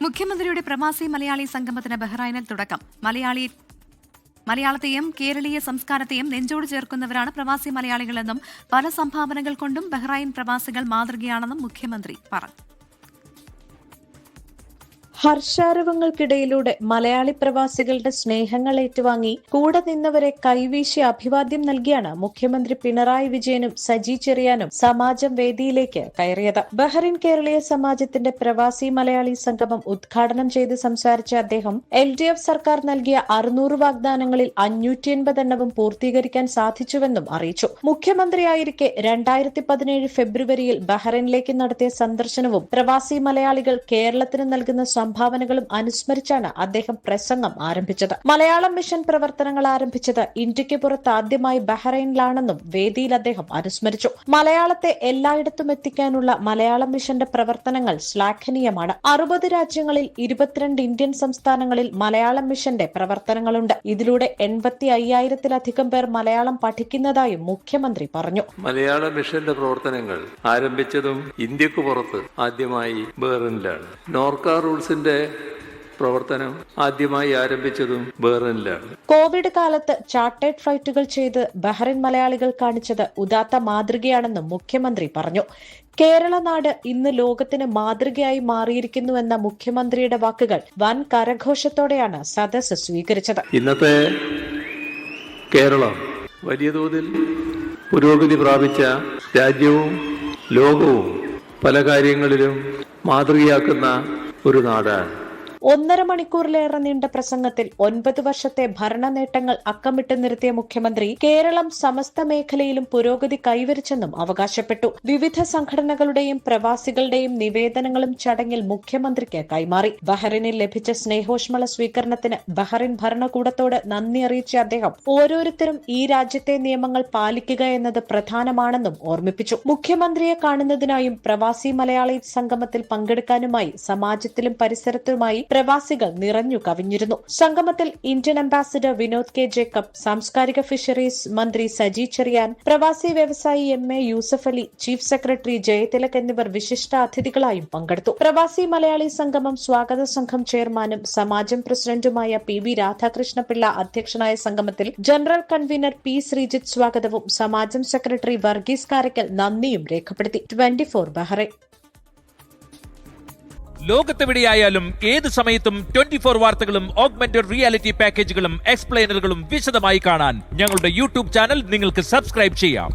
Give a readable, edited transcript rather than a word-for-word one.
മുഖ്യമന്ത്രിയുടെ പ്രവാസി മലയാളി സംഗമത്തിന് ബഹ്റൈനിൽ തുടക്കം. മലയാളത്തെയും കേരളീയ സംസ്കാരത്തെയും നെഞ്ചോട് ചേർക്കുന്നവരാണ് പ്രവാസി മലയാളികളെന്നും പല സംഭാവനകൾ കൊണ്ടും ബഹ്റൈൻ പ്രവാസികൾ മാതൃകയാണെന്നും മുഖ്യമന്ത്രി പറഞ്ഞു. ഹർഷാരവങ്ങൾക്കിടയിലൂടെ മലയാളി പ്രവാസികളുടെ സ്നേഹങ്ങൾ ഏറ്റുവാങ്ങി കൂടെ നിന്നവരെ കൈവീശി അഭിവാദ്യം നൽകിയാണ് മുഖ്യമന്ത്രി പിണറായി വിജയനും സജി ചെറിയാനും സമാജം വേദിയിലേക്ക് കയറിയത്. ബഹ്റൈൻ കേരളീയ സമാജത്തിന്റെ പ്രവാസി മലയാളി സംഗമം ഉദ്ഘാടനം ചെയ്ത് സംസാരിച്ച അദ്ദേഹം LDF സർക്കാർ നൽകിയ 600 വാഗ്ദാനങ്ങളിൽ 580 എണ്ണവും പൂർത്തീകരിക്കാൻ സാധിച്ചുവെന്നും അറിയിച്ചു. മുഖ്യമന്ത്രിയായിരിക്കെ 2017 ഫെബ്രുവരിയിൽ ബഹ്റൈനിലേക്ക് നടത്തിയ സന്ദർശനവും പ്രവാസി മലയാളികൾ കേരളത്തിന് നൽകുന്ന സംഭാവനകളും അനുസ്മരിച്ചാണ് അദ്ദേഹം പ്രസംഗം ആരംഭിച്ചത്. മലയാളം മിഷൻ പ്രവർത്തനങ്ങൾ ആരംഭിച്ചത് ഇന്ത്യക്ക് പുറത്ത് ആദ്യമായി ബഹ്റൈനിലാണെന്നും വേദിയിൽ അദ്ദേഹം അനുസ്മരിച്ചു. മലയാളത്തെ എല്ലായിടത്തും എത്തിക്കാനുള്ള മലയാളം മിഷന്റെ പ്രവർത്തനങ്ങൾ ശ്ലാഘനീയമാണ്. 60 രാജ്യങ്ങളിൽ 22 ഇന്ത്യൻ സംസ്ഥാനങ്ങളിൽ മലയാളം മിഷന്റെ പ്രവർത്തനങ്ങളുണ്ട്. ഇതിലൂടെ 85,000-ലധികം പേർ മലയാളം പഠിക്കുന്നതായും മുഖ്യമന്ത്രി പറഞ്ഞു. മലയാള മിഷന്റെ പ്രവർത്തനങ്ങൾ ആരംഭിച്ചതും ഇന്ത്യക്ക് പുറത്ത് ആദ്യമായി ബഹ്റൈനിലാണ്. നോർക്ക റൂൾസിന്റെ പ്രവർത്തനം ആദ്യമായി ആരംഭിച്ചതും ബഹ്റൈനിലാണ്. കോവിഡ് കാലത്ത് ചാർട്ടേഡ് ഫ്ലൈറ്റുകൾ ചെയ്ത് ബഹ്റൈൻ മലയാളികൾ കാണിച്ചത് ഉദാത്ത മാതൃകയാണെന്നും മുഖ്യമന്ത്രി പറഞ്ഞു. കേരള നാട് ഇന്ന് ലോകത്തിന് മാതൃകയായി മാറിയിരിക്കുന്നുവെന്ന മുഖ്യമന്ത്രിയുടെ വാക്കുകൾ വൻ കരഘോഷത്തോടെയാണ് സദസ്സ് സ്വീകരിച്ചത്. ഇന്നത്തെ കേരളം വലിയ തോതിൽ പുരോഗതി പ്രാപിച്ച രാജ്യവും ലോകവും പല കാര്യങ്ങളിലും മാതൃകയാക്കുന്ന ഒരു നാടാണ്. 1.5 മണിക്കൂറിലേറെ നീണ്ട പ്രസംഗത്തിൽ 9 വർഷത്തെ ഭരണ നേട്ടങ്ങൾ അക്കമിട്ട് നിർത്തിയ മുഖ്യമന്ത്രി കേരളം സമസ്ത മേഖലയിലും പുരോഗതി കൈവരിച്ചെന്നും അവകാശപ്പെട്ടു. വിവിധ സംഘടനകളുടെയും പ്രവാസികളുടെയും നിവേദനങ്ങളും ചടങ്ങിൽ മുഖ്യമന്ത്രിക്ക് കൈമാറി. ബഹ്റൈനിൽ ലഭിച്ച സ്നേഹോഷ്മള സ്വീകരണത്തിന് ബഹ്റൈൻ ഭരണകൂടത്തോട് നന്ദി അറിയിച്ച അദ്ദേഹം ഓരോരുത്തരും ഈ രാജ്യത്തെ നിയമങ്ങൾ പാലിക്കുക എന്നത് പ്രധാനമാണെന്നും ഓർമ്മിപ്പിച്ചു. മുഖ്യമന്ത്രിയെ കാണുന്നതിനായും പ്രവാസി മലയാളി സംഗമത്തിൽ പങ്കെടുക്കാനുമായി സമാജത്തിലും പരിസരത്തുമായി പ്രവാസികൾ നിറഞ്ഞു കവിഞ്ഞിരുന്നു. സംഗമത്തിൽ ഇന്ത്യൻ അംബാസിഡർ വിനോദ് കെ ജേക്കബ്, സാംസ്കാരിക ഫിഷറീസ് മന്ത്രി സജി ചെറിയാൻ, പ്രവാസി വ്യവസായി MA Yusuf Ali, chief secretary Jayathilak എന്നിവർ വിശിഷ്ട അതിഥികളായും പങ്കെടുത്തു. പ്രവാസി മലയാളി സംഗമം സ്വാഗത സംഘം ചെയർമാനും സമാജം പ്രസിഡന്റുമായ PV രാധാകൃഷ്ണപിള്ള അധ്യക്ഷനായ സംഗമത്തിൽ ജനറൽ കൺവീനർ P ശ്രീജിത്ത് സ്വാഗതവും സമാജം സെക്രട്ടറി വർഗീസ് കാരക്കൽ നന്ദിയും രേഖപ്പെടുത്തി. 24 ബഹ്റൈൻ. ലോകത്തെവിടെയായാലും ഏത് സമയത്തും 24 വാർത്തകളും ഓഗ്മെന്റഡ് റിയാലിറ്റി പാക്കേജുകളും എക്സ്പ്ലെയിനറുകളും വിശദമായി കാണാൻ ഞങ്ങളുടെ YouTube ചാനൽ നിങ്ങൾക്ക് സബ്സ്ക്രൈബ് ചെയ്യാം.